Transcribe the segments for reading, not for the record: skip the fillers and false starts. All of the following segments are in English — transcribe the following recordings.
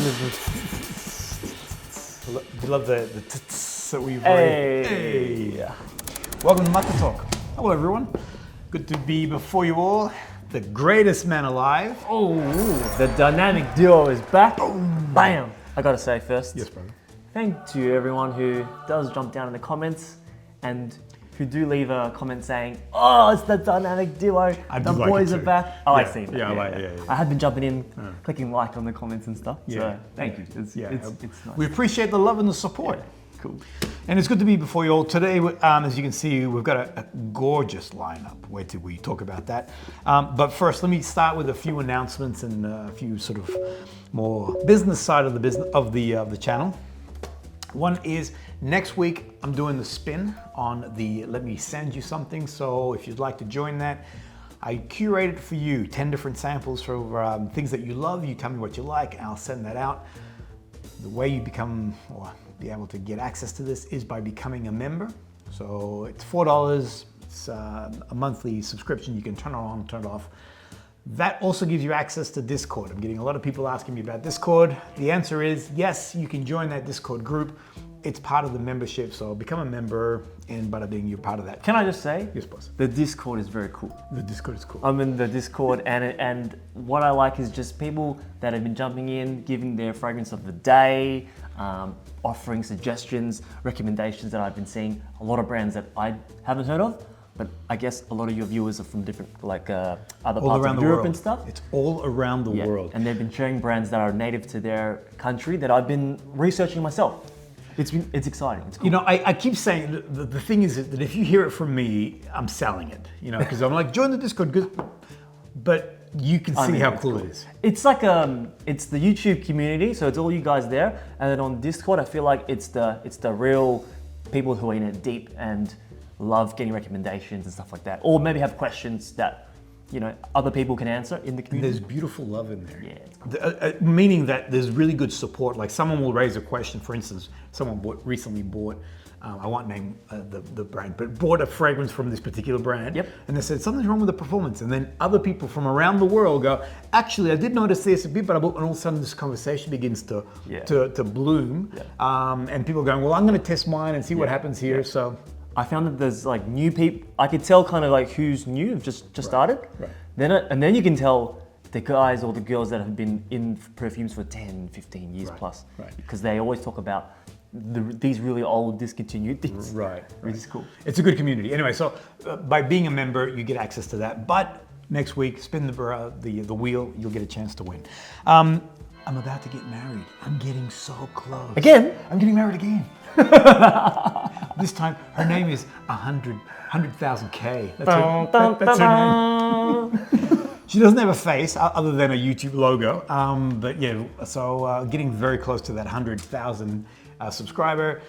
You love the tts that we've Hey. Welcome to Maté Talk. Hello everyone. Good to be before you all. The greatest man alive. Oh, the dynamic duo is back. Bam! I gotta say first, Yes, brother. thank you everyone who does jump down in the comments and who do leave a comment saying, "Oh, it's the dynamic duo. I The do like boys it are too. back." Oh, Yeah, I see that. yeah, I like- yeah. I have been jumping in, clicking like on the comments and stuff. Yeah. So thank you. It's nice. We appreciate the love and the support. Cool. And it's good to be before you all. Today, as you can see, we've got a gorgeous lineup. Wait till we talk about that. But first, let me start with a few announcements and a few sort of more business side of the channel. One is next week, I'm doing the spin on the Let Me Send You Something. So if you'd like to join that, I curated for you 10 different samples for things that you love. You tell me what you like, and I'll send that out. The way you become or be able to get access to this is by becoming a member. So it's $4. It's a monthly subscription. You can turn it on, turn it off. That also gives you access to Discord. I'm getting a lot of people asking me about Discord. The answer is yes, you can join that Discord group. It's part of the membership, so become a member and bada bing, you're part of that. Can I just say? Yes, boss. The Discord is very cool. The Discord is cool. I'm in the Discord, and what I like is just people that have been jumping in, giving their fragrance of the day, offering suggestions, recommendations that I've been seeing. A lot of brands that I haven't heard of, but I guess a lot of your viewers are from different, like other parts of Europe and stuff. It's all around the world. And they've been sharing brands that are native to their country that I've been researching myself. It's exciting. It's cool. You know, I keep saying the thing is that if you hear it from me, I'm selling it. You know, because I'm like, join the Discord, but you can see how cool it is. It's like it's the YouTube community, so it's all you guys there, and then on Discord, I feel like it's the real people who are in it deep and love getting recommendations and stuff like that, or maybe have questions that other people can answer in the community. There's beautiful love in there. Yeah, it's cool. Meaning that there's really good support. Like someone will raise a question. For instance, someone recently bought. I won't name the brand, but bought a fragrance from this particular brand. Yep. And they said something's wrong with the performance. And then other people from around the world go, actually, I did notice this a bit, but and all of a sudden this conversation begins to bloom. Yeah. And people going, well, I'm going to test mine and see what happens here. Yeah. So I found that there's like new people. I could tell kind of like who's new, just started. Right. Then you can tell the guys or the girls that have been in perfumes for 10, 15 years plus. Right. Because they always talk about these really old discontinued things. Right. Which is cool. It's a good community. Anyway, so by being a member, you get access to that. But next week, spin the wheel, you'll get a chance to win. I'm about to get married. I'm getting so close. Again? I'm getting married again. This time, her name is 100,000 K. That's her name. She doesn't have a face other than a YouTube logo. But yeah, so getting very close to that 100,000 subscriber.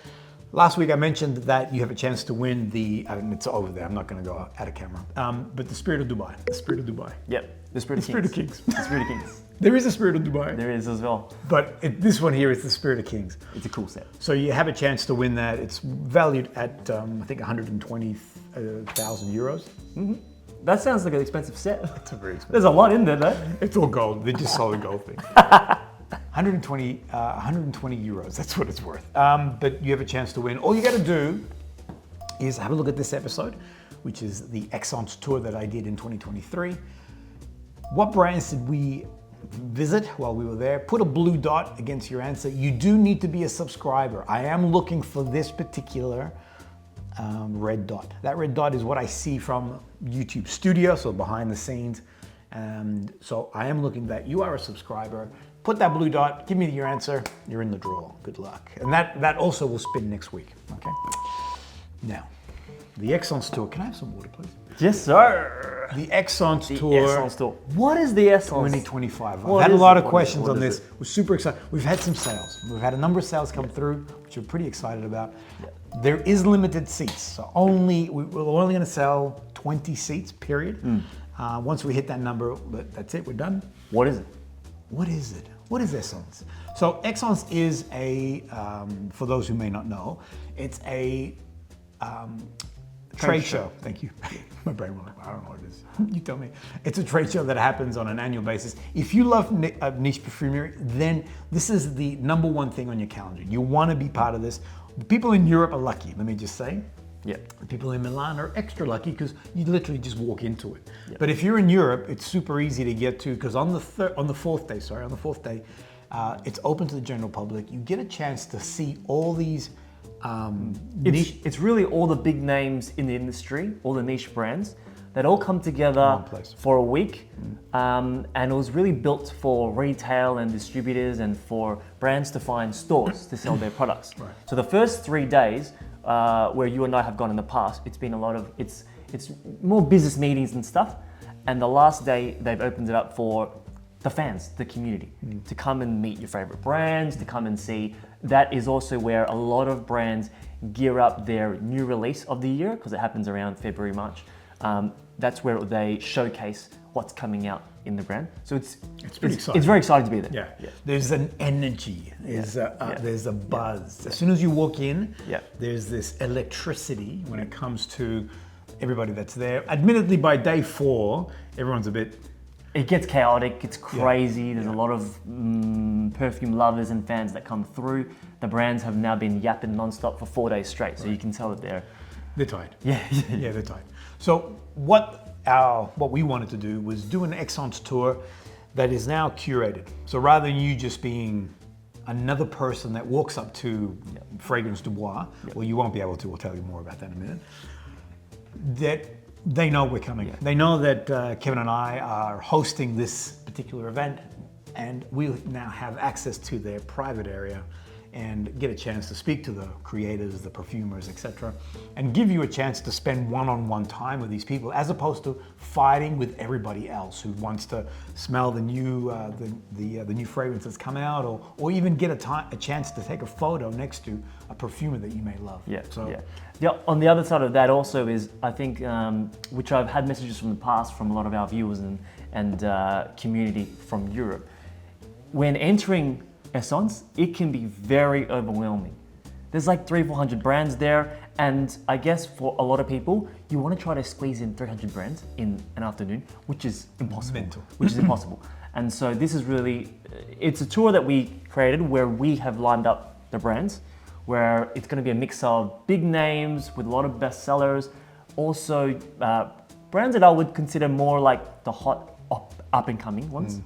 Last week I mentioned that you have a chance to win and it's over there, I'm not going to go out of camera, but the Spirit of Dubai. The Spirit of Dubai. Yep, the Spirit of Kings. The Spirit of Kings. There is a Spirit of Dubai. There is as well. But this one here is the Spirit of Kings. It's a cool set. So you have a chance to win that. It's valued at, I think, 120,000 euros. Mm-hmm. That sounds like an expensive set. It's a very expensive. There's a lot in there though. It's all gold. They're just solid gold things. 120 euros, that's what it's worth. But you have a chance to win. All you got to do is have a look at this episode, which is the Esxence tour that I did in 2023. What brands did we visit while we were there? Put a blue dot against your answer. You do need to be a subscriber. I am looking for this particular red dot. That red dot is what I see from YouTube Studio, so behind the scenes. And so I am looking that you are a subscriber. Put that blue dot, give me your answer, you're in the draw. Good luck. And that also will spin next week, okay? Now, the Esxence tour. Can I have some water, please? Yes, sir. The Esxence tour. Esxence tour. What is the Esxence? 2025. I've had a lot of questions on this. We're super excited. We've had some sales. We've had a number of sales come through, which we're pretty excited about. Yeah. There is limited seats, so we're only going to sell 20 seats, period. Once we hit that number, that's it, we're done. What is it? What is it? What is Esxence? So Esxence is for those who may not know, it's a trade show. Thank you. My brain went like, I don't know what it is. You tell me. It's a trade show that happens on an annual basis. If you love niche perfumery, then this is the #1 thing on your calendar. You want to be part of this. The people in Europe are lucky, let me just say. Yeah. The people in Milan are extra lucky because you literally just walk into it. Yeah. But if you're in Europe, it's super easy to get to because on the fourth day, it's open to the general public. You get a chance to see all these It's really all the big names in the industry, all the niche brands that all come together for a week. And it was really built for retail and distributors and for brands to find stores to sell their products. Right. So the first 3 days where you and I have gone in the past, it's been a lot of, it's more business meetings and stuff. And the last day they've opened it up for the fans, the community, to come and meet your favorite brands, to come and see. That is also where a lot of brands gear up their new release of the year, because it happens around February, March. That's where they showcase what's coming out in the brand. So it's pretty exciting. It's very exciting to be there. Yeah. There's an energy, there's a buzz. As soon as you walk in, there's this electricity when it comes to everybody that's there. Admittedly, by day 4, everyone's a bit... It gets chaotic, it's crazy. There's a lot of perfume lovers and fans that come through. The brands have now been yapping nonstop for 4 days straight, so you can tell that they're tired. Yeah, they're tired. So what we wanted to do was do an Esxence tour that is now curated. So rather than you just being another person that walks up to Fragrance du Bois, well, you won't be able to. We'll tell you more about that in a minute. That they know we're coming. Yeah. They know that Kevin and I are hosting this particular event, and we now have access to their private area and get a chance to speak to the creators, the perfumers, etc., and give you a chance to spend one-on-one time with these people, as opposed to fighting with everybody else who wants to smell the new new fragrance that's come out, or even get a chance to take a photo next to a perfumer that you may love. On the other side of that also is, I think, which I've had messages from the past from a lot of our viewers and community from Europe. When entering Esxence, it can be very overwhelming. There's like 300-400 brands there, and I guess for a lot of people, you want to try to squeeze in 300 brands in an afternoon, which is impossible. And so this is really, it's a tour that we created where we have lined up the brands, where it's going to be a mix of big names with a lot of bestsellers, also brands that I would consider more like the hot up and coming ones,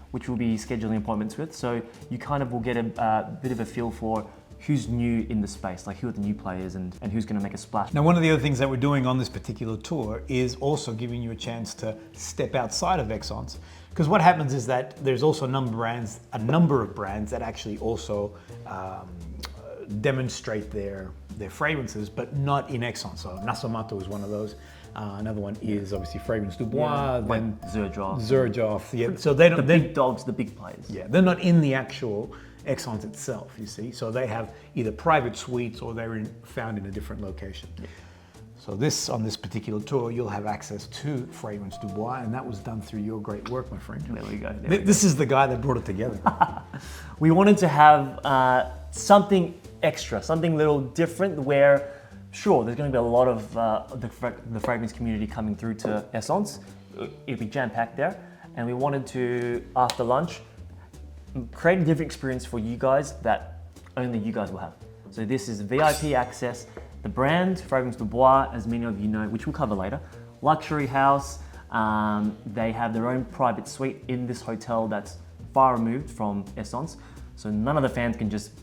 which we'll be scheduling appointments with. So you kind of will get a bit of a feel for who's new in the space, like who are the new players and who's going to make a splash. Now, one of the other things that we're doing on this particular tour is also giving you a chance to step outside of Esxence, because what happens is that there's also a number of brands that actually also demonstrate their fragrances, but not in Esxence. So Nasomatto is one of those. Another one is obviously Fragrance du Bois, then Xerjoff. Yeah, so they don't. The big dogs, the big players. Yeah, they're not in the actual Esxence itself. You see, so they have either private suites or they're found in a different location. Yeah. So on this particular tour, you'll have access to Fragrance du Bois, and that was done through your great work, my friend. There we go. This is the guy that brought it together. We wanted to have something extra, something a little different, where sure, there's going to be a lot of the fragrance community coming through to Esxence. It'll be jam-packed there. And we wanted to, after lunch, create a different experience for you guys that only you guys will have. So this is VIP access. The brand, Fragrance du Bois, as many of you know, which we'll cover later, luxury house. They have their own private suite in this hotel that's far removed from Esxence. So none of the fans can just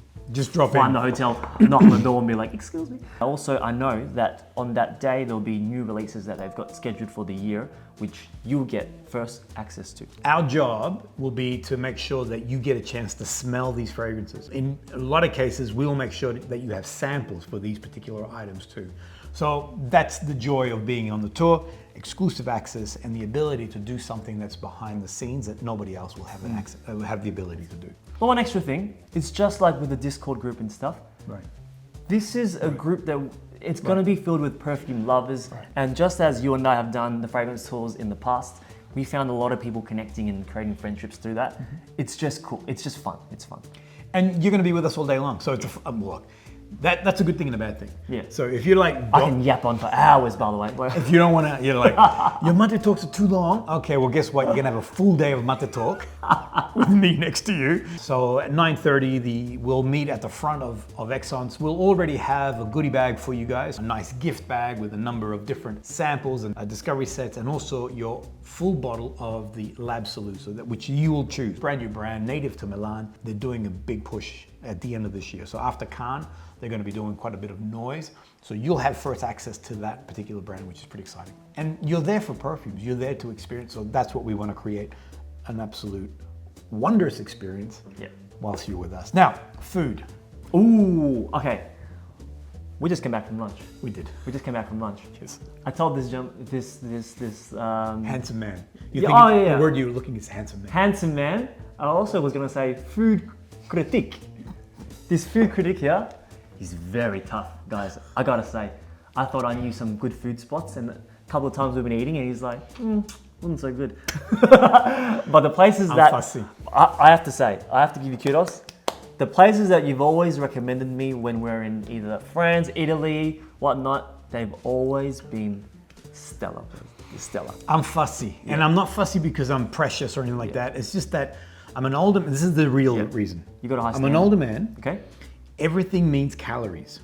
drop find in the hotel, knock on the door and be like, excuse me. Also, I know that on that day, there'll be new releases that they've got scheduled for the year, which you'll get first access to. Our job will be to make sure that you get a chance to smell these fragrances. In a lot of cases, we'll make sure that you have samples for these particular items too. So that's the joy of being on the tour, exclusive access and the ability to do something that's behind the scenes that nobody else will have the ability to do. Well, one extra thing, it's just like with the Discord group and stuff. Right. This is a group that it's going to be filled with perfume lovers. Right. And just as you and I have done the fragrance tours in the past, we found a lot of people connecting and creating friendships through that. It's just cool. It's just fun. It's fun. And you're going to be with us all day long. So it's look, That's a good thing and a bad thing. Yeah. So if you're like, I can yap on for hours, by the way. if you don't want to, you're like, your Maté talks are too long. Okay, well, guess what? You're gonna have a full day of Maté talk with me next to you. So at 9:30, we'll meet at the front of Esxence. We'll already have a goodie bag for you guys, a nice gift bag with a number of different samples and discovery sets, and also your full bottle of the Lab Salute, so that which you will choose. Brand new brand, native to Milan. They're doing a big push at the end of this year. So after Cannes, they're going to be doing quite a bit of noise. So you'll have first access to that particular brand, which is pretty exciting. And you're there for perfumes. You're there to experience. So that's what we want to create, an absolute wondrous experience whilst you're with us. Now, food. Ooh, okay. We just came back from lunch. We did. We just came back from lunch. Yes. I told this Handsome man. Yeah, oh, yeah. The word you're looking is handsome man. handsome man. I also was gonna say food critic. This food critic here, he's very tough, guys. I gotta say, I thought I knew some good food spots, and a couple of times we've been eating, and he's like, wasn't so good. But the places I'm fussy. I have to say, I have to give you kudos. The places that you've always recommended me when we're in either France, Italy, whatnot, they've always been stellar. Stellar. I'm fussy, and I'm not fussy because I'm precious or anything like that. It's just that I'm an older. This is the real reason. You got a high I'm standard. an older man. Okay. Everything means calories.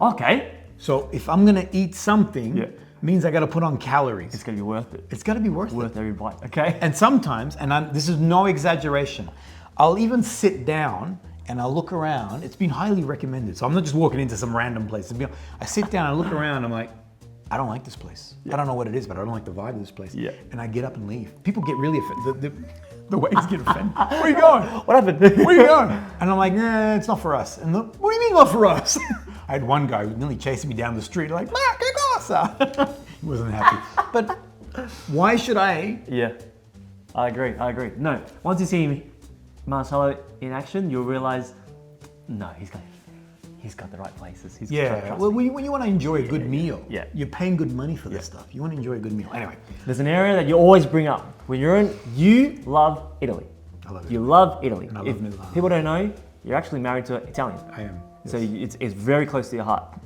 Okay. So if I'm gonna eat something, means I gotta put on calories. It's gonna be worth it. It's gotta be worth it. Worth every bite. Okay. And sometimes, this is no exaggeration, I'll even sit down and I'll look around. It's been highly recommended. So I'm not just walking into some random place. I sit down and look around. I'm like, I don't like this place. I don't know what it is, but I don't like the vibe of this place. Yeah. And I get up and leave. People get really offended. The waiters get offended. Where are you going? What happened? Where are you going? And I'm like, nah, it's not for us. And what do you mean not for us? I had one guy who nearly chasing me down the street, like, ma, que cosa? He wasn't happy. But why should I? Yeah, I agree. No, once you see Marcelo in action, you'll realize, no, he's got the right places. Well, when you want to enjoy a good meal, yeah. You're paying good money for this stuff. You want to enjoy a good meal. Anyway. There's an area that you always bring up. When you're in, you love Italy. I love it. You love Italy. And I love Milan. People don't know, you're actually married to an Italian. I am. Yes. So it's very close to your heart.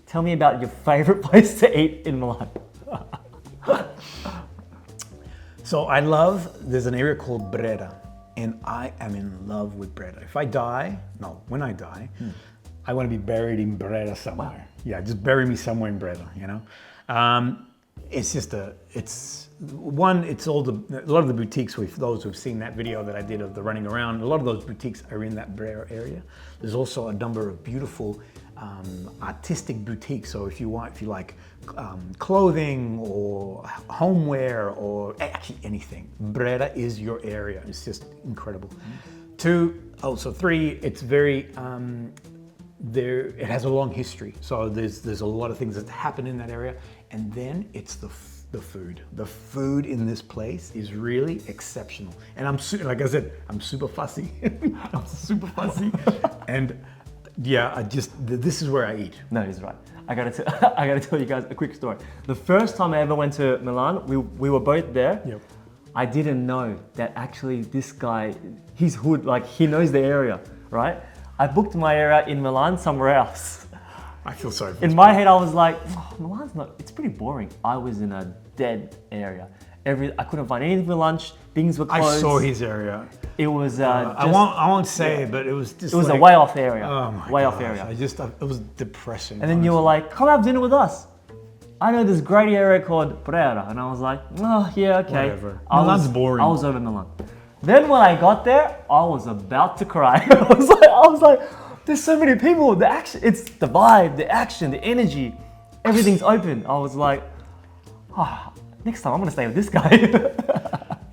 Tell me about your favorite place to eat in Milan. So there's an area called Brera, and I am in love with Brera. When I die, I want to be buried in Brera somewhere. Wow. Yeah, just bury me somewhere in Brera, you know? It's a lot of the boutiques, for those who've seen that video that I did of the running around, a lot of those boutiques are in that Brera area. There's also a number of beautiful artistic boutiques. So if you like clothing or homeware or actually anything, Brera is your area. It's just incredible. 3, it's very, it has a long history. So there's a lot of things that happen in that area. And then it's the food. The food in this place is really exceptional. And like I said, I'm super fussy. I'm super fussy. And yeah, this is where I eat. No, he's right. I gotta tell you guys a quick story. The first time I ever went to Milan, we were both there. Yep. I didn't know that actually this guy, he's hood, like he knows the area, right? I booked my area in Milan somewhere else. I feel sorry for In my head, I was like, Milan's it's pretty boring. I was in a dead area. I couldn't find anything for lunch. Things were closed. I saw his area. It was I won't say it, but it was just a way off area. Oh my way gosh, off area. it was depressing. And then you were like, come have dinner with us. I know this great area called Brera. And I was like, oh yeah, okay. Whatever. Milan's boring. I was over Milan. Then when I got there, I was about to cry. I was like, there's so many people. The action, it's the vibe, the action, the energy. Everything's open. I was like, next time I'm gonna stay with this guy.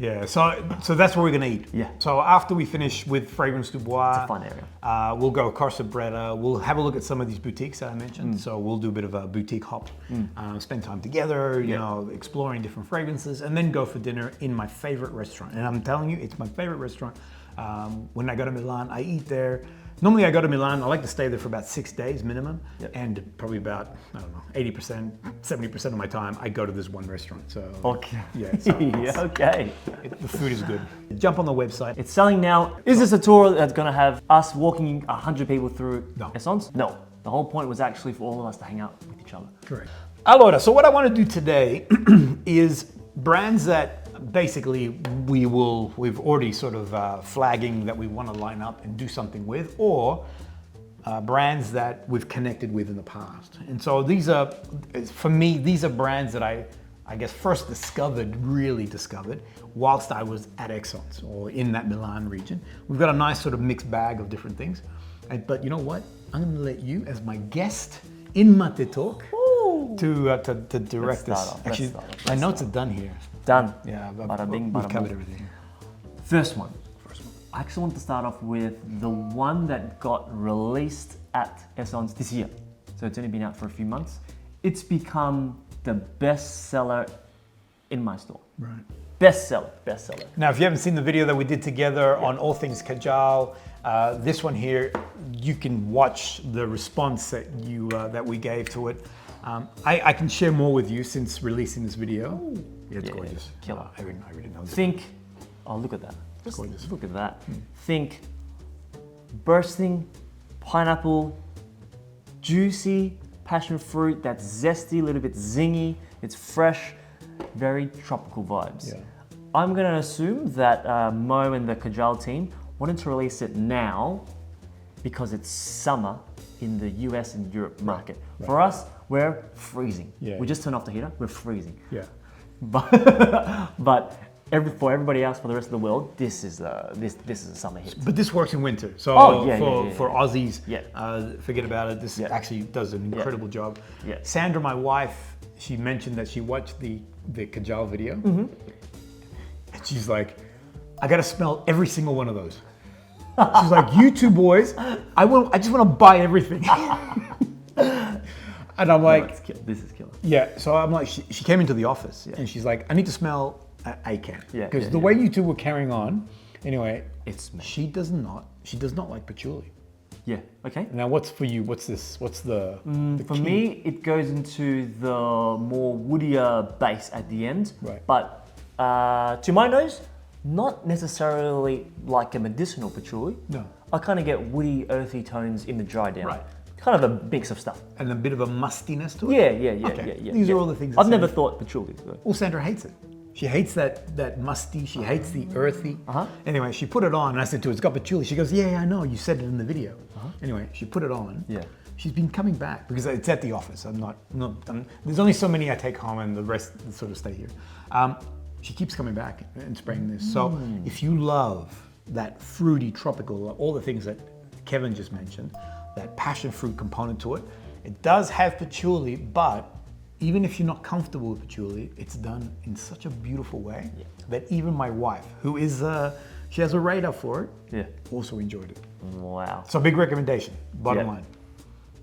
Yeah, so that's where we're gonna eat. Yeah. So after we finish with Fragrance du Bois, it's a fun area. We'll go across to Brera. We'll have a look at some of these boutiques that I mentioned. So we'll do a bit of a boutique hop, spend time together, you know, exploring different fragrances, and then go for dinner in my favorite restaurant. And I'm telling you, it's my favorite restaurant. When I go to Milan, I eat there. Normally I go to Milan, I like to stay there for about 6 days minimum, and probably about, 80%, 70% of my time, I go to this one restaurant. So, okay. Yeah, okay. The food is good. Jump on the website. It's selling now. Is this a tour that's gonna have us walking 100 people through No. Esxence? No. The whole point was actually for all of us to hang out with each other. Correct. Allora, so what I want to do today is brands that basically we've already sort of flagging that we want to line up and do something with, or brands that we've connected with in the past. And so these are, for me, these are brands that I guess first really discovered whilst I was at Esxence or in that Milan region. We've got a nice sort of mixed bag of different things. But you know what? I'm going to let you, as my guest in Maté Talk, to direct this. Actually, my notes are done here. Done. Yeah, Bada bing, we've bada covered boom. everything. First one. I actually want to start off with the one that got released at Esxence this year. So it's only been out for a few months. It's become the best seller in my store. Right. Best seller. Now, if you haven't seen the video that we did together on all things KAJAL, this one here, you can watch the response that that we gave to it. I can share more with you since releasing this video. Ooh. Yeah, it's gorgeous. Killer. I really know this. Think, oh, look at that. Gorgeous. Look at that. Think bursting pineapple, juicy passion fruit that's zesty, a little bit zingy. It's fresh, very tropical vibes. Yeah. I'm going to assume that Mo and the KAJAL team wanted to release it now because it's summer in the US and Europe market. Right. For us, we're freezing. Yeah. We just turned off the heater, we're freezing. Yeah. But for everybody else, for the rest of the world, this is a summer hit. But this works in winter. So for Aussies, forget about it. This actually does an incredible job. Yeah. Sandra, my wife, she mentioned that she watched the KAJAL video. Mm-hmm. And she's like, I gotta smell every single one of those. She's like, you two boys, I just want to buy everything. And I'm like, this is killer. Yeah, so I'm like, she came into the office and she's like, I need to smell ÄICAN. Because the way you two were carrying on, anyway, she does not like patchouli. Yeah, okay. Now what's for you, what's this, what's the for key? me, it goes into the more woodier base at the end. Right. But to my nose, not necessarily like a medicinal patchouli. No. I kind of get woody, earthy tones in the dry down. Right. Kind of a mix of stuff. And a bit of a mustiness to it? Yeah. These are all the things. I've never thought patchouli. So. Well, Sandra hates it. She hates that musty, she hates the earthy. Anyway, she put it on and I said to her, it's got patchouli. She goes, yeah, I know, you said it in the video. Anyway, she put it on. Yeah. She's been coming back because it's at the office. There's only so many I take home and the rest sort of stay here. She keeps coming back and spraying this. So if you love that fruity, tropical, all the things that Kevin just mentioned, that passion fruit component to it, it does have patchouli, but even if you're not comfortable with patchouli, it's done in such a beautiful way that even my wife, who is, she has a radar for it, also enjoyed it. Wow. So big recommendation, bottom line.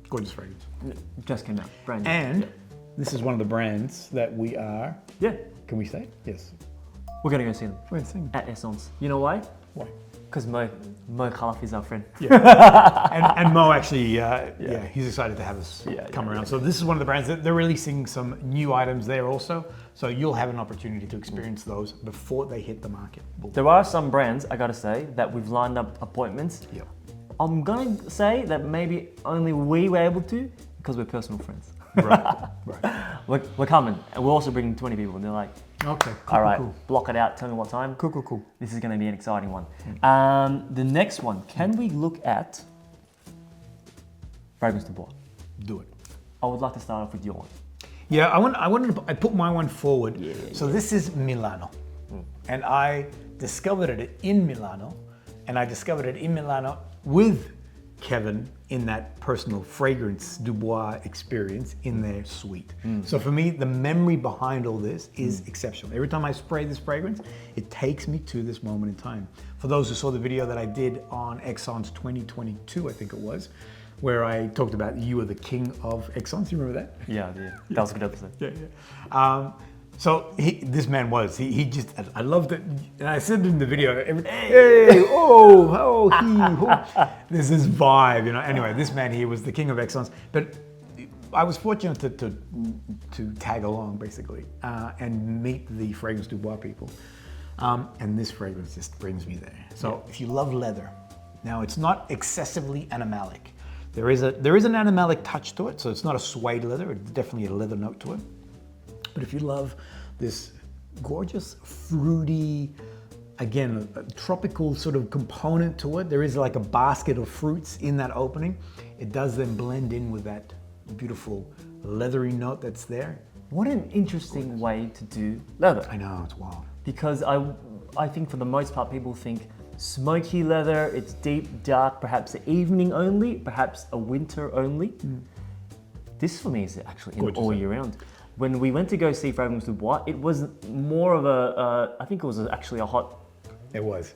Gorgeous fragrance. Just came out, brand new. And this is one of the brands that we are, yeah. Can we say? Yes. We're gonna go see them. We're going to see them. At Esxence. You know why? Why? Because Mo Khalaf is our friend. Yeah. and Mo actually, he's excited to have us come around. So this is one of the brands that they're releasing some new items there also. So you'll have an opportunity to experience those before they hit the market. There are some brands, I gotta say, that we've lined up appointments. Yep. I'm gonna say that maybe only we were able to because we're personal friends. Right. We're coming, and we're also bringing 20 people, and they're like, okay, all right, block it out, tell me what time. Cool. This is gonna be an exciting one. The next one, can we look at Fragrance de Bois? Do it. I would like to start off with your one. Yeah, I put my one forward. So this is Milano. And I discovered it in Milano, and I discovered it in Milano with Kevin in that personal fragrance du bois experience in their suite. So for me, the memory behind all this is exceptional. Every time I spray this fragrance, it takes me to this moment in time. For those who saw the video that I did on Esxence 2022, I think it was, where I talked about you are the king of Esxence. You remember that? Yeah. That was a good episode. Yeah. So this man was, he just, I loved it. And I said in the video, there's this vibe, you know. Anyway, this man here was the king of Esxence. But I was fortunate to tag along basically and meet the Fragrance du Bois people. And this fragrance just brings me there. So if you love leather, now it's not excessively animalic. There is an animalic touch to it, so it's not a suede leather. It's definitely a leather note to it. But if you love this gorgeous, fruity, again, a tropical sort of component to it, there is like a basket of fruits in that opening. It does then blend in with that beautiful leathery note that's there. What an interesting way to do leather. I know, it's wild. Because I think for the most part, people think smoky leather, it's deep, dark, perhaps an evening only, perhaps a winter only. This for me is actually in all year round. When we went to go see Fragrance du Bois, it was more of I think it was actually a hot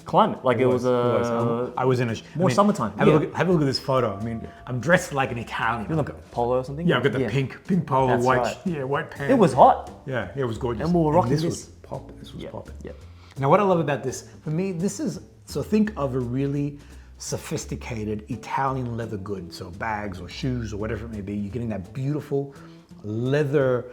climate. Like it was I was in more summertime. Have a look at this photo. I mean, I'm dressed like an Italian. You look at polo or something? Yeah, I've got the pink polo, That's white, right. white pants. It was hot. Yeah, it was gorgeous. And we were rocking this. this. Was popping. This was popping. Yeah. Now, what I love about this, for me, this is, so think of a really sophisticated Italian leather good. So bags or shoes or whatever it may be, you're getting that beautiful leather,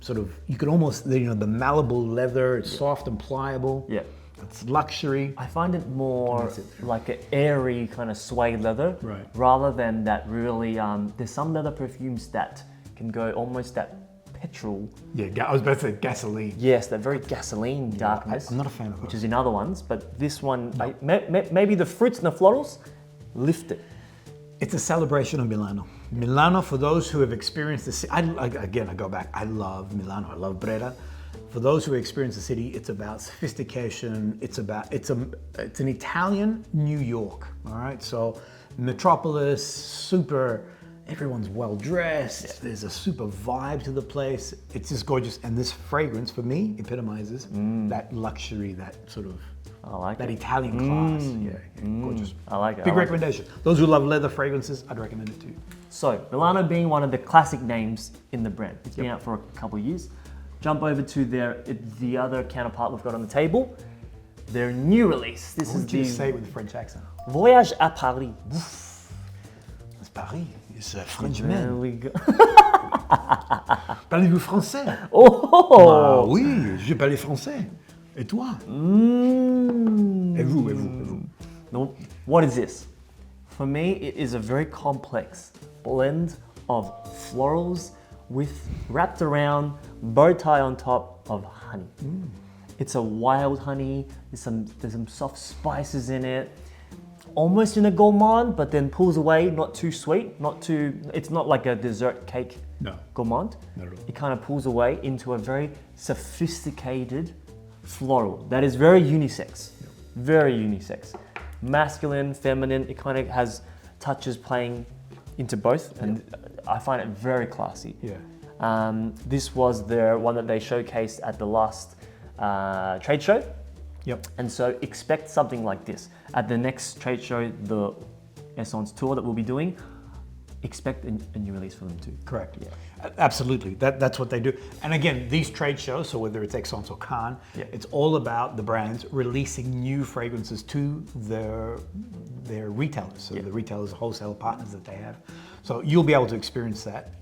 sort of, you could almost, the malleable leather, it's soft and pliable. Yeah. It's luxury. I find it more like an airy kind of suede leather, Right. rather than that really, there's some leather perfumes that can go almost that petrol. Yeah, I was about to say gasoline. Yes, that very gasoline darkness. I'm not a fan of those. Which is in other ones, but this one, maybe the fruits and the florals lift it. It's a celebration of Milano. Milano, for those who have experienced the city, again, I go back, I love Milano, I love Brera. For those who experience the city, it's about sophistication, it's an Italian New York, all right? So metropolis, super, everyone's well dressed, there's a super vibe to the place, it's just gorgeous. And this fragrance, for me, epitomizes that luxury, that sort of, I like that it. Italian class. Gorgeous. I like it. Big recommendation. Those who love leather fragrances, I'd recommend it too. So, Milano being one of the classic names in the brand. It's been out for a couple of years. Jump over to the other counterpart we've got on the table. Their new release. This is the say it with a French accent. Voyage à Paris. It's Paris. It's a There Frenchman. we go. Parlez-vous français? Oh! Oui, je parle français. Et toi? Et vous? Now, what is this? For me, it is a very complex blend of florals with wrapped around bow tie on top of honey. It's a wild honey. There's some soft spices in it. Almost in a gourmand, but then pulls away. Not too sweet. It's not like a dessert cake. No. Gourmand. Not at all. It kind of pulls away into a very sophisticated floral that is very unisex. Very unisex. Masculine, feminine. It kind of has touches playing into both, and I find it very classy. Yeah. This was their one that they showcased at the last trade show. Yep. And so expect something like this. At the next trade show, the Esxence tour that we'll be doing, expect a new release for them too. Correct. Yeah. Absolutely. That's what they do. And again, these trade shows, so whether it's Esxence or Cannes, it's all about the brands releasing new fragrances to their retailers. So the retailers, wholesale partners that they have. So you'll be able to experience that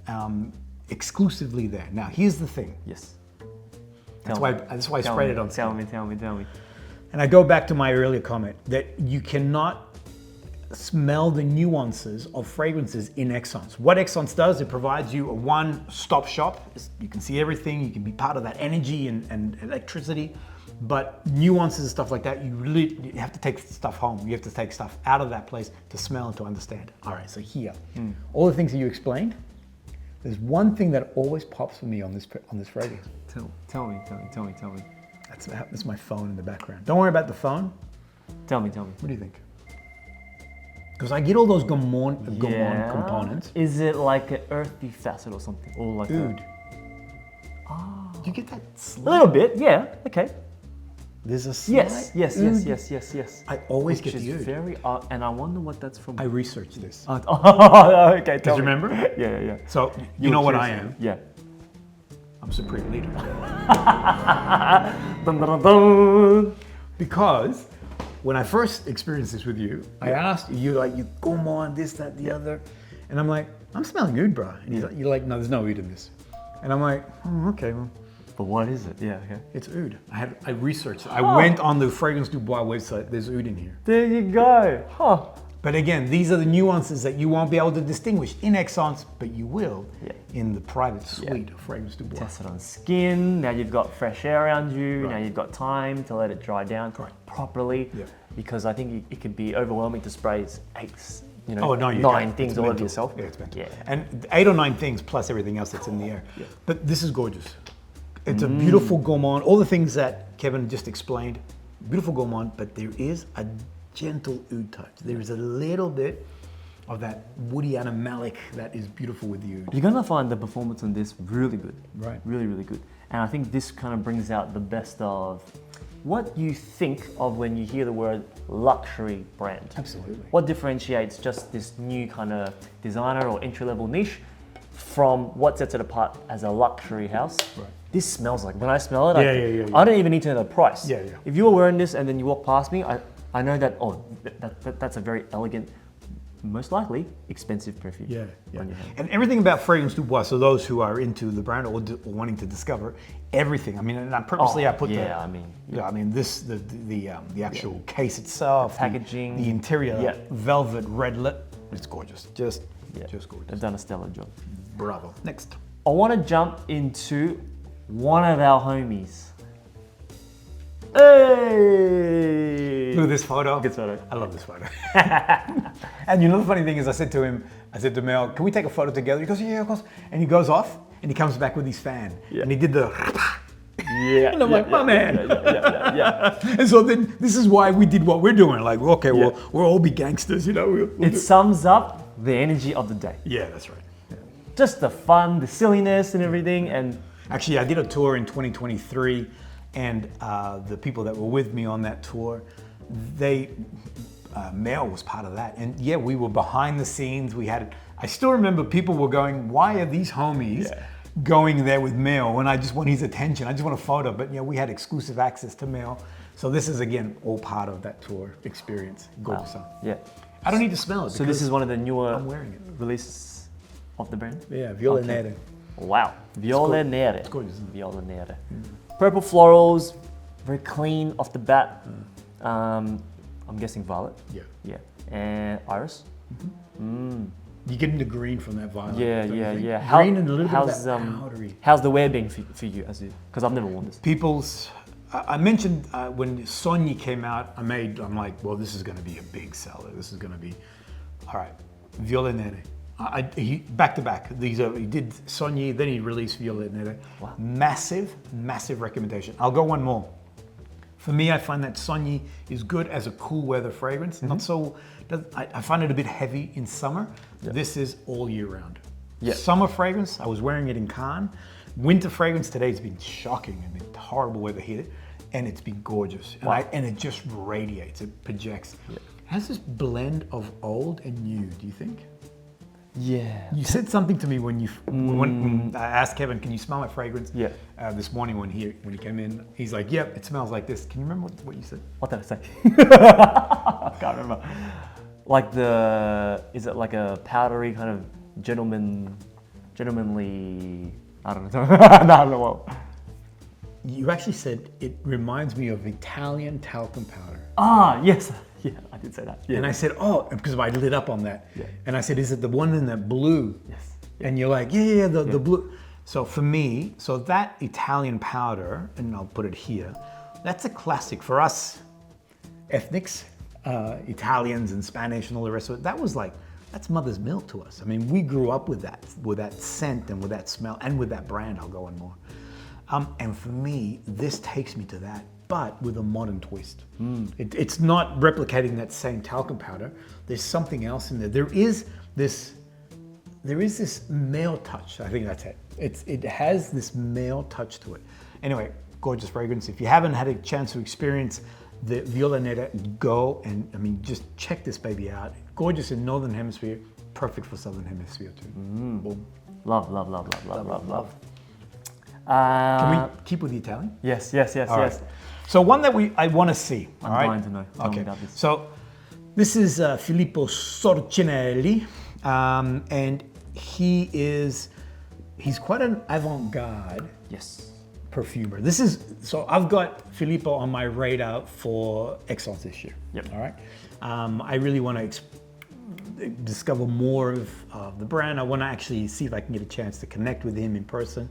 exclusively there. Now, here's the thing. Yes. That's why I spread it on. Tell me. And I go back to my earlier comment that you cannot smell the nuances of fragrances in Esxence. What Esxence does, it provides you a one-stop shop. You can see everything, you can be part of that energy and electricity, but nuances and stuff like that, you have to take stuff home. You have to take stuff out of that place to smell and to understand. All right, so here, all the things that you explained, there's one thing that always pops for me on this fragrance. Tell me. That's my phone in the background. Don't worry about the phone. Tell me. What do you think? Because I get all those gourmand components. Is it like an earthy facet or something? Or like Oud. Oh. Do you get that? A little bit, yeah. Okay. There's a slight Yes. I always get the oud. Very, and I wonder what that's from. I researched this. Okay. Do you remember? Yeah. So you know what I am. Yeah. I'm supreme leader. Dun, dun, dun, dun. Because when I first experienced this with you, I asked you, you gourmand, this, that, the other. And I'm like, I'm smelling oud, bro. And you're like, no, there's no oud in this. And I'm like, okay, well. But what is it? Yeah, okay. It's oud. I researched it. I went on the Fragrance du Bois website. There's oud in here. There you go. Huh. But again, these are the nuances that you won't be able to distinguish in Esxence, but you will in the private suite of Fragrance du Bois. Test it on skin. Now you've got fresh air around you. Now you've got time to let it dry down properly. Because I think it could be overwhelming to spray 9 things all over yourself. Yeah, it's mental. And 8 or 9 things plus everything else that's in the air. But this is gorgeous. It's a beautiful gourmand. All the things that Kevin just explained, beautiful gourmand, but there is a gentle oud touch. There is a little bit of that woody animalic that is beautiful with the oud. You're gonna find the performance on this really good. Right. Really, really good. And I think this kind of brings out the best of what you think of when you hear the word luxury brand. Absolutely. What differentiates just this new kind of designer or entry-level niche from what sets it apart as a luxury house? Right. This smells like, when I smell it, I don't even need to know the price. If you were wearing this and then you walk past me, I know that, that's a very elegant, most likely expensive perfume. On your hand. And everything about Fragrance du Bois, so those who are into the brand or wanting to discover everything. I mean, and I purposely I put the actual case itself, the packaging, the interior, velvet red lip. It's gorgeous, just gorgeous. They've done a stellar job. Bravo. Next, I want to jump into one of our homies. Hey! Look at this photo. Good photo. I love this photo. And you know the funny thing is, I said to Mel, can we take a photo together? He goes, yeah, of course. And he goes off and he comes back with his fan. And he did the and I'm like, my man. And so then this is why we did what we're doing. Like, okay, well, we'll all be gangsters, you know. It sums up the energy of the day. Yeah, that's right. Just the fun, the silliness and everything. And actually, I did a tour in 2023. And the people that were with me on that tour, Mel was part of that. And yeah, we were behind the scenes. I still remember people were going, why are these homies going there with Mel when I just want his attention? I just want a photo. But yeah, we had exclusive access to Mel. So this is, again, all part of that tour experience. Gorgeous. Wow. Yeah. I don't need to smell it. So this is one of the newer I'm wearing it. releases of the brand? Yeah, Viole Nere. Wow. Viole Nere. It's gorgeous. Viole Nere. Purple florals, very clean off the bat. I'm guessing violet. Yeah. And iris. You're getting the green from that violet. Yeah. Green and a little bit of that powdery. How's the wear been for you? Because I've never worn this. I mentioned when Sogni came out, I'm like, well, this is going to be a big seller. This is going to be, all right, Viole Nere. Back to back. He did Sogni, then he released Viole Nere. Wow. Massive recommendation. I'll go one more. For me, I find that Sogni is good as a cool weather fragrance. Not so. I find it a bit heavy in summer. This is all year round. Summer fragrance. I was wearing it in Cannes. Winter fragrance today has been shocking and been horrible weather here, and it's been gorgeous. And it just radiates. It projects. It has this blend of old and new. Do you think? Yeah. You said something to me when I asked Kevin, can you smell my fragrance? This morning when he came in, he's like, yep, it smells like this. Can you remember what you said? What did I say? I can't remember. Like is it like a powdery kind of gentlemanly, I don't know. I don't know what. You actually said it reminds me of Italian talcum powder. Ah, yes. Yeah, I did say that. Yeah. And I said, oh, because I lit up on that. And I said, is it the one in that blue? Yes. And you're like, the blue. So for me, that Italian powder, and I'll put it here, that's a classic for us ethnics, Italians and Spanish and all the rest of it. That's mother's milk to us. I mean, we grew up with that scent and with that smell and with that brand. I'll go on more. And for me, this takes me to that, but with a modern twist. It's not replicating that same talcum powder. There's something else in there. There is this male touch. I think that's it. It has this male touch to it. Anyway, gorgeous fragrance. If you haven't had a chance to experience the Viole Nere, go and just check this baby out. Gorgeous in Northern Hemisphere, perfect for Southern Hemisphere too. Boom. Love. Can we keep with the Italian? Yes. Right. So one that I want to see. I'm dying to know. Tell me about this. So this is Filippo Sorcinelli, and he's quite an avant-garde perfumer. I've got Filippo on my radar for Esxence this year. All right. I really want to discover more of the brand. I want to actually see if I can get a chance to connect with him in person.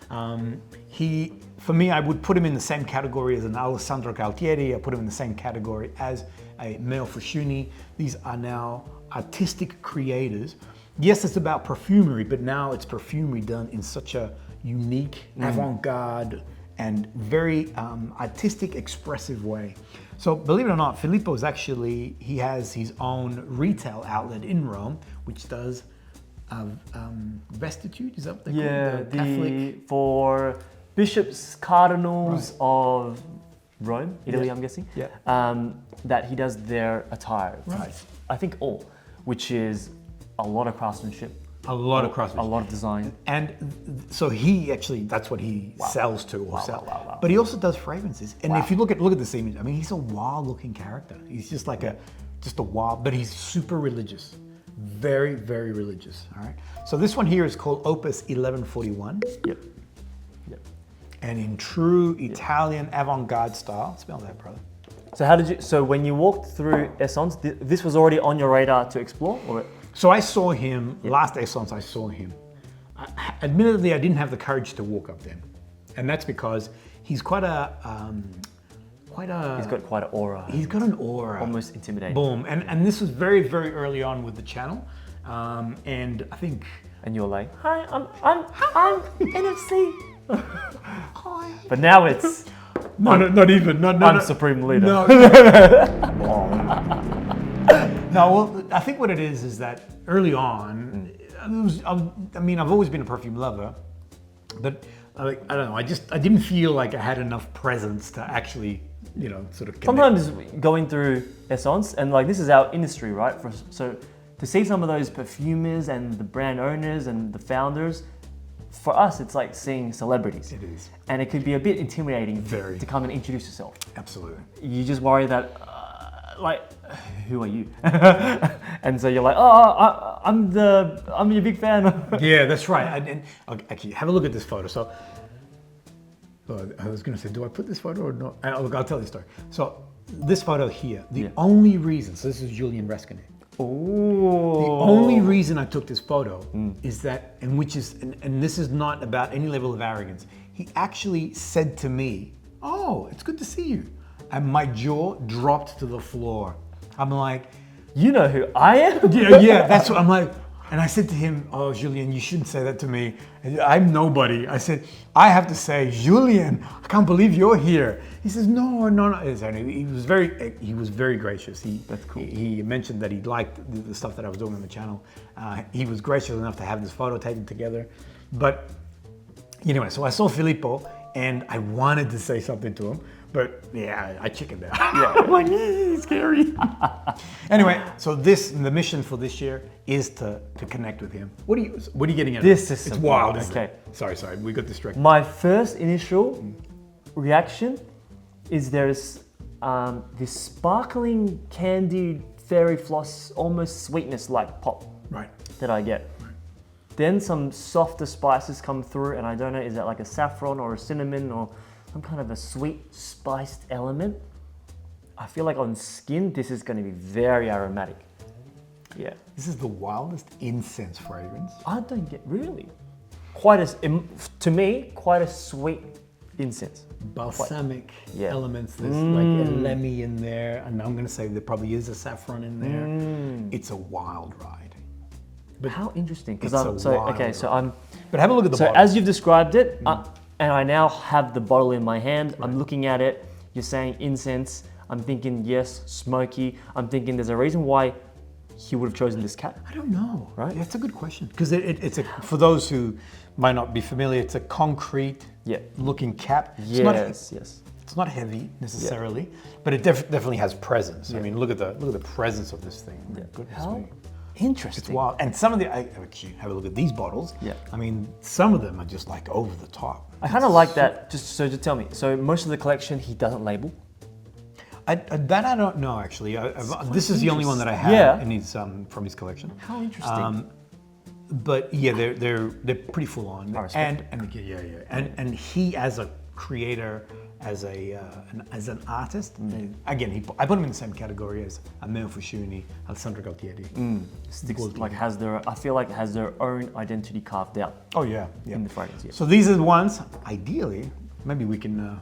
For me, I would put him in the same category as an Alessandro Galtieri. I put him in the same category as a Meo FUSCIUNI. These are now artistic creators. Yes, it's about perfumery, but now it's perfumery done in such a unique, avant-garde, and very artistic, expressive way. So believe it or not, Filippo is actually, he has his own retail outlet in Rome, which does Vestitude, is that what they call it? The Catholic? For bishops, cardinals of Rome, Italy, I'm guessing. Yeah. That he does their attire. Right. I think all, which is a lot of craftsmanship. A lot of craftsmanship. A lot of design. And so he actually, that's what he sells to or sells. Wow. But he also does fragrances. And if you look at this image, I mean, he's a wild looking character. He's just like just a wild, but he's super religious. Very, very religious, all right? So this one here is called Opus 1141. Yep. And in true Italian avant-garde style, smell that, brother. So so when you walked through Esxence, this was already on your radar to explore? Or? So I saw him, last Esxence I saw him. Admittedly, I didn't have the courage to walk up there. And that's because he's he's got quite an aura. He's got an aura. Almost intimidating. Boom. And this was very, very early on with the channel. And I think... And you're like, hi, I'm NFC. Hi. But now it's... not even. I'm Supreme Leader. No. No, well, I think what it is that early on, I mean, I've always been a perfume lover, but I don't know, I didn't feel like I had enough presence to actually, sort of connect. Sometimes going through Esxence, and like this is our industry, right? So to see some of those perfumers and the brand owners and the founders, for us, it's like seeing celebrities. It is. And it could be a bit intimidating Very. To come and introduce yourself. Absolutely. You just worry that, who are you? And so you're like, oh, I'm your big fan. Yeah, that's right. And actually, have a look at this photo. So, I was going to say, do I put this photo or not? I'll tell you the story. So, this photo here, the only reason, so this is Julien Rescanet. Oh. The only reason I took this photo is that, and this is not about any level of arrogance, he actually said to me, oh, it's good to see you. And my jaw dropped to the floor. I'm like, you know who I am? yeah, that's what I'm like. And I said to him, oh, Julien, you shouldn't say that to me. I'm nobody. I said, I have to say, Julien, I can't believe you're here. He says, no. He was very gracious. That's cool. He mentioned that he liked the stuff that I was doing on the channel. He was gracious enough to have this photo taken together. But anyway, so I saw Filippo and I wanted to say something to him. But yeah, I chickened out. Yeah. I'm like, it's scary. Anyway, so the mission for this year is to connect with him. What are you getting at? It's wild. Okay. Sorry, we got distracted. My first initial reaction is there's this sparkling candied fairy floss, almost sweetness like pop. Right. That I get. Then some softer spices come through, and I don't know, is that like a saffron or a cinnamon or some kind of a sweet spiced element? I feel like on skin, this is going to be very aromatic. Yeah. This is the wildest incense fragrance. I don't get really. To me, quite a sweet incense. Balsamic elements. There's like a lemmy in there, and I'm going to say there probably is a saffron in there. It's a wild ride. But how interesting! Because But have a look at the bottle. So as you've described it, and I now have the bottle in my hand. Right. I'm looking at it. You're saying incense. I'm thinking yes, smoky. I'm thinking there's a reason why he would have chosen this cap. I don't know. Right? That's a good question. Because it's for those who might not be familiar, it's a concrete looking cap. Yes. It's not heavy necessarily, but it definitely has presence. I mean, look at the presence of this thing. Yeah. Goodness me. Interesting. It's wild. And some of actually have a look at these bottles. Yeah. I mean, some of them are just like over the top. I kind of like that. Just tell me. So most of the collection, he doesn't label. That I don't know actually. This is the only one that I have in his from his collection. How interesting. But yeah, they're pretty full on. And he as a creator as an artist. Again, I put him in the same category as Matteo Fusciuni, Alessandro Galtieri. I feel like has their own identity carved out. Oh yeah, in the fragrance. Yeah. So these are the ones. Ideally, maybe we can.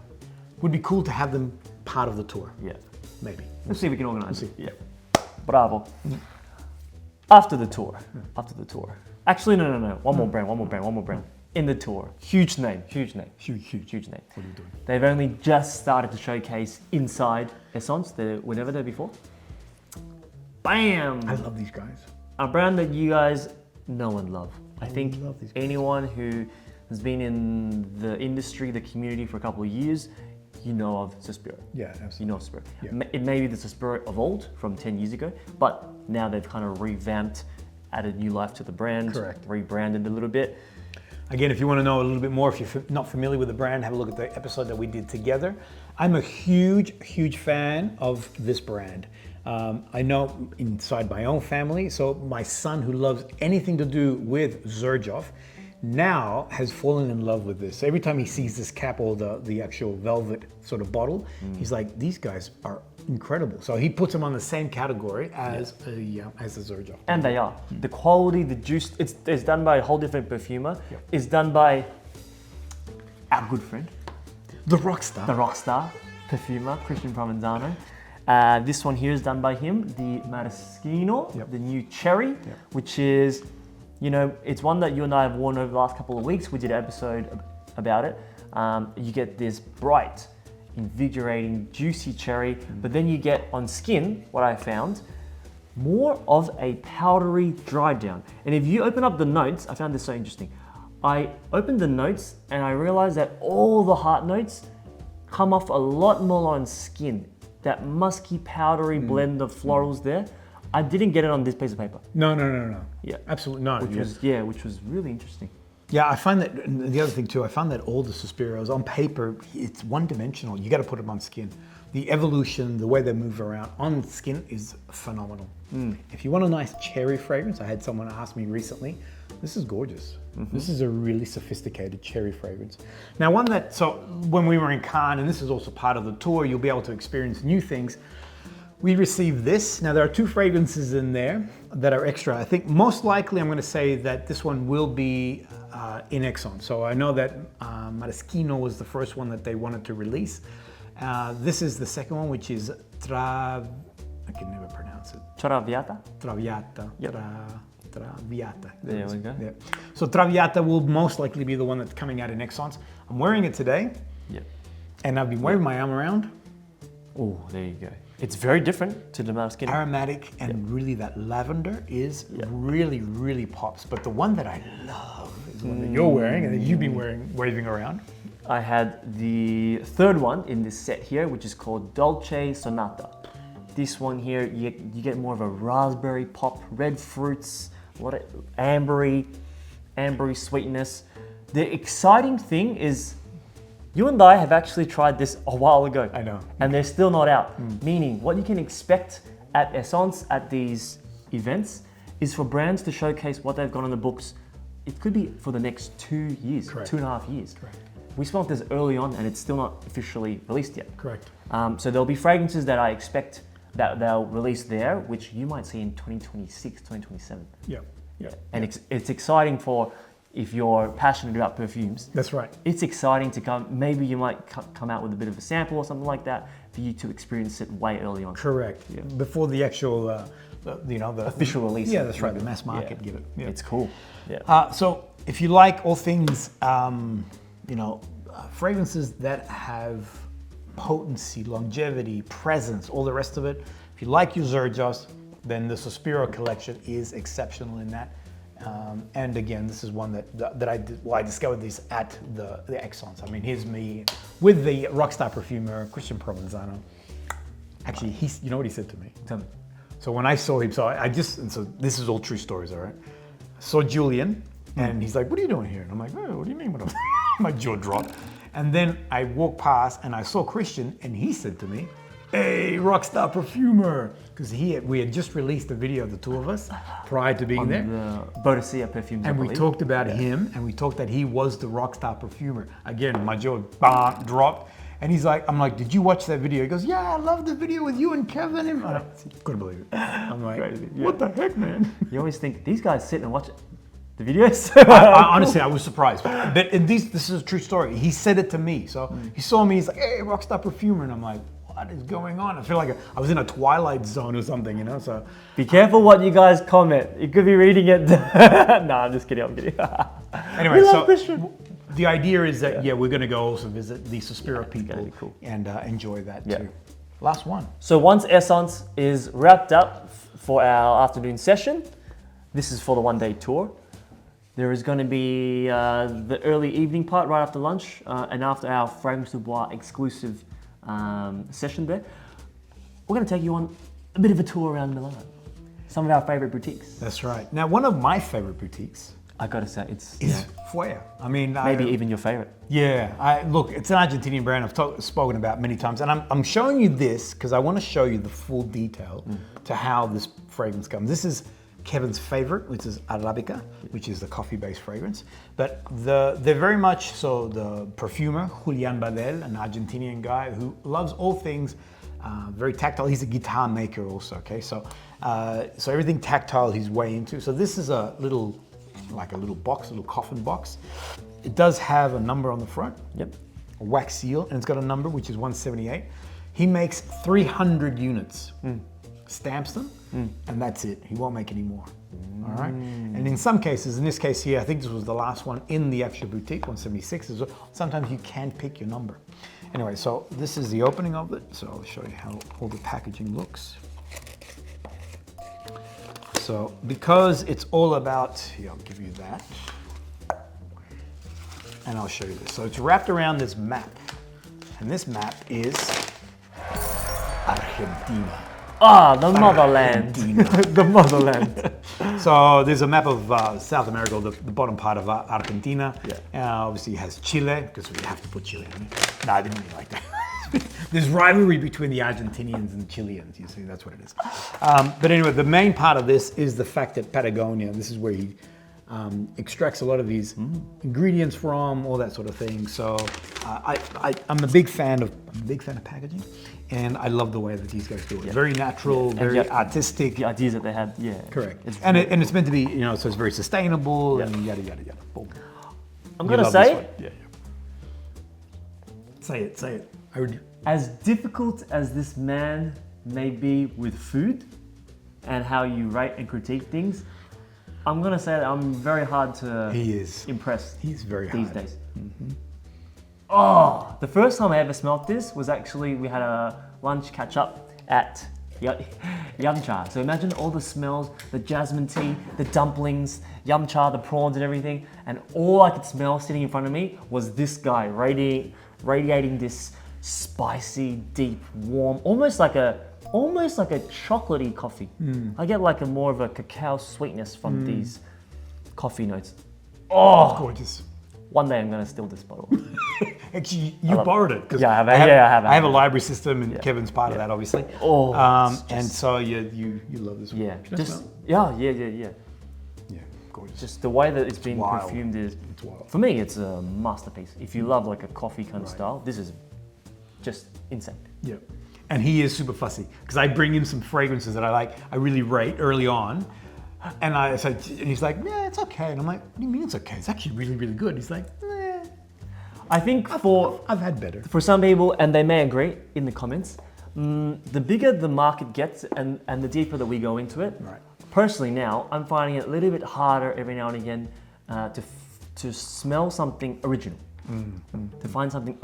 Would be cool to have them part of the tour. Yeah. Maybe. Let's see if we can organize it. See. Yeah. Bravo. After the tour. Actually, no. One more brand. In the tour. Huge name. Huge. name. What are you doing? They've only just started to showcase inside Esxence. They were never there before. Bam! I love these guys. A brand that you guys know and love. I think love these guys. anyone who has been in the industry, the community for a couple of years, you know of Sospiro. Yeah, absolutely. You know of Sospiro. Yeah. It may be the Sospiro of old from 10 years ago, but now they've kind of revamped, added new life to the brand, Correct. rebranded a little bit. Again, if you want to know a little bit more, if you're not familiar with the brand, have a look at the episode that we did together. I'm a huge fan of this brand. I know inside my own family, so my son who loves anything to do with Xerjoff now has fallen in love with this. Every time he sees this cap or the actual velvet sort of bottle, he's like, these guys are incredible. So he puts them on the same category as the Xerjoff. And they are. The quality, the juice, it's done by a whole different perfumer. Yep. It's done by our good friend. The rockstar perfumer, Christian Provenzano. This one here is done by him, the Maraschino, Yep. the new cherry, Yep. which is, you know, it's one that you and I have worn over the last couple of weeks. We did an episode about it. You get this bright, invigorating, juicy cherry, but then you get on skin, what I found, more of a powdery dry down. And if you open up the notes, I found this so interesting. I opened the notes and I realized that all the heart notes come off a lot more on skin. That musky, powdery blend of florals there. I didn't get it on this piece of paper. No. Yeah. Absolutely not. Which was really interesting. Yeah, I find that, and the other thing too, I found that all the Sospiros on paper, it's one-dimensional. You got to put them on skin. The evolution, the way they move around on skin is phenomenal. If you want a nice cherry fragrance, I had someone ask me recently, this is gorgeous. This is a really sophisticated cherry fragrance. Now so when we were in Cannes, and this is also part of the tour, you'll be able to experience new things. We received this. Now there are 2 fragrances in there that are extra. I think most likely I'm going to say that this one will be in Esxence. So I know that Maraschino was the first one that they wanted to release. This is the second one, which is I can never pronounce it. Traviata? Traviata. Yep. Traviata. There we go. Yeah. So Traviata will most likely be the one that's coming out in Esxence. I'm wearing it today. Yep. And I've been wearing my arm around. Oh, there you go. It's very different to the Maraschino. Aromatic and really that lavender is really pops. But the one that I love is the one that you're wearing and that you've been waving around. I had the third one in this set here, which is called Dolce Sonata. This one here, you get more of a raspberry pop, red fruits, a lot of ambery sweetness. The exciting thing is, you and I have actually tried this a while ago. I know. And they're still not out. Meaning, what you can expect at Esxence, at these events, is for brands to showcase what they've got on the books. It could be for the next 2 years, Correct. 2.5 years. Correct. We smelled this early on and it's still not officially released yet. Correct. So there'll be fragrances that I expect that they'll release there, which you might see in 2026, 2027. Yeah. And it's exciting for, if you're passionate about perfumes. That's right. It's exciting to come, maybe you might come out with a bit of a sample or something like that for you to experience it way early on. Correct. Yeah. Before the actual, the official release. Yeah, that's right. The mass market give it. Yeah. It's cool. Yeah. So if you like all things, fragrances that have potency, longevity, presence, all the rest of it. If you like your Xerjoff, then the Sospiro collection is exceptional in that. And again, this is one that I did. Well, I discovered this at the Esxence. I mean, here's me with the rockstar perfumer Christian Provenzano. Actually, you know what he said to me? Tell me. So when I saw him, so this is all true stories, all right? Saw Julian, and he's like, "What are you doing here?" And I'm like, "Oh, what do you mean?" My jaw dropped. And then I walked past, and I saw Christian, and he said to me, "Hey, rockstar perfumer," because we had just released a video of the 2 of us prior to being there. The Bodicea Perfumes, and we talked about him, and we talked that he was the rockstar perfumer. Again, my jaw dropped, And he's like, I'm like, did you watch that video? He goes, yeah, I love the video with you and Kevin. And I couldn't believe it. I'm like, what the heck, man? You always think, these guys sit and watch the videos? Honestly, I was surprised. But this is a true story. He said it to me. So he saw me, he's like, hey, Rockstar Perfumer. And I'm like, what is going on? I feel like I was in a Twilight Zone or something, you know? So be careful what you guys comment. You could be reading it. No, I'm just kidding. I'm kidding. Anyway, we love Christian. The idea is that, we're going to go also visit the Sospiro people cool. and enjoy that too. Last one. So once Esxence is wrapped up for our afternoon session, this is for the one-day tour. There is going to be the early evening part right after lunch and after our Fragrance du Bois exclusive session there. We're going to take you on a bit of a tour around Milan. Some of our favorite boutiques. That's right. Now, one of my favorite boutiques I got to say, is FUEGUIA. I mean, maybe even your favorite. Yeah, look, it's an Argentinian brand I've spoken about many times, and I'm showing you this because I want to show you the full detail to how this fragrance comes. This is Kevin's favorite, which is Arabica, which is the coffee-based fragrance. But they're very much so the perfumer, Julian Badel, an Argentinian guy who loves all things very tactile. He's a guitar maker also, okay? So everything tactile he's way into. So this is a little box, a little coffin box. It does have a number on the front. Yep. A wax seal, and it's got a number, which is 178. He makes 300 units, stamps them, and that's it. He won't make any more, all right? And in some cases, in this case here, I think this was the last one in the extra boutique, 176. Sometimes you can pick your number. Anyway, so this is the opening of it. So I'll show you how all the packaging looks. So because it's all about, here, I'll give you that. And I'll show you this. So it's wrapped around this map. And this map is Argentina. Ah, the motherland. The motherland. So there's a map of South America, the bottom part of Argentina. Obviously it has Chile, because we have to put Chile in it. No, I didn't really like that. There's rivalry between the Argentinians and Chileans, you see, that's what it is. But anyway, the main part of this is the fact that Patagonia, this is where he extracts a lot of these ingredients from, all that sort of thing. So I'm a big fan of packaging, and I love the way that these guys do it. Very natural, very artistic. The ideas that they have, Correct. And it's meant to be, you know, so it's very sustainable and yada yada yada. Boom. I'm gonna say, say it. As difficult as this man may be with food and how you rate and critique things, I'm gonna say that I'm very hard to impress. He's very these hard. days. Oh, the first time I ever smelt this was actually, we had a lunch catch up at Yumcha. So imagine all the smells, the jasmine tea, the dumplings, Yumcha, the prawns and everything, and all I could smell sitting in front of me was this guy radiating this spicy, deep, warm, almost like a chocolatey coffee. I get like a more of a cacao sweetness from these coffee notes. Oh, gorgeous. One day I'm gonna steal this bottle. Actually, you borrowed it. Yeah, I have. I have a library system, and Kevin's part of that, obviously. Oh, and so you love this one. Yeah, Yeah, gorgeous. Just the way that it's been wild. perfumed is, It's wild. for me, it's a masterpiece. If you love like a coffee kind of style, this is just insane. Yeah, and he is super fussy because I bring him some fragrances that I really rate early on, and he's like, yeah, it's okay, and I'm like, what do you mean it's okay? It's actually really, really good. He's like, eh. I think I've had better. For some people, and they may agree in the comments, the bigger the market gets and the deeper that we go into it. Right. Personally now, I'm finding it a little bit harder every now and again to smell something original, to find something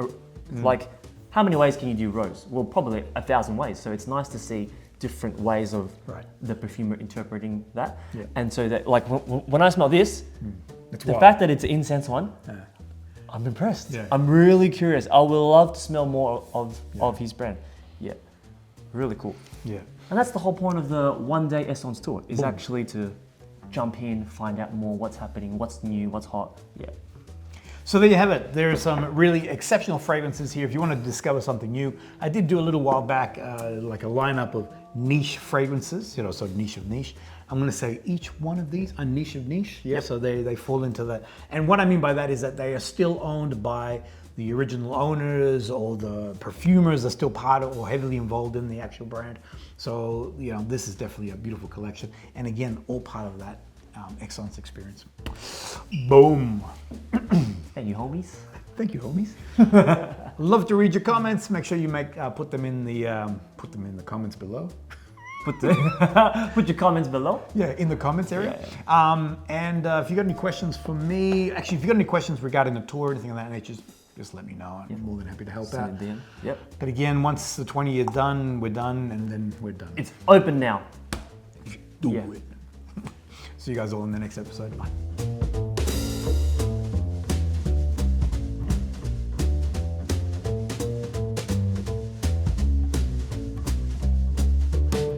like, how many ways can you do rose? Well, probably 1,000 ways. So it's nice to see different ways of the perfumer interpreting that. Yeah. And so that, like, when I smell this, the fact that it's an incense one, I'm impressed. Yeah. I'm really curious. I would love to smell more of his brand. Yeah, really cool. Yeah. And that's the whole point of the one-day Esxence tour, is actually to jump in, find out more, what's happening, what's new, what's hot. Yeah. So there you have it. There are some really exceptional fragrances here. If you want to discover something new, I did do a little while back like a lineup of niche fragrances, you know, so niche of niche. I'm going to say each one of these a niche of niche. Yeah, so they fall into that. And what I mean by that is that they are still owned by the original owners or the perfumers are still part of or heavily involved in the actual brand. So, you know, this is definitely a beautiful collection. And again, all part of that Esxence experience. Boom. Thank you, homies. Thank you, homies. Love to read your comments. Make sure you put them in the comments below. Put your comments below. Yeah, in the comments area. And if you got any questions for me, actually, if you got any questions regarding the tour or anything of that nature, just let me know. I'm more than happy to help out. Yep. But again, once the 20 is done, we're done, and then we're done. It's open now. Do it. See you guys all in the next episode. Bye.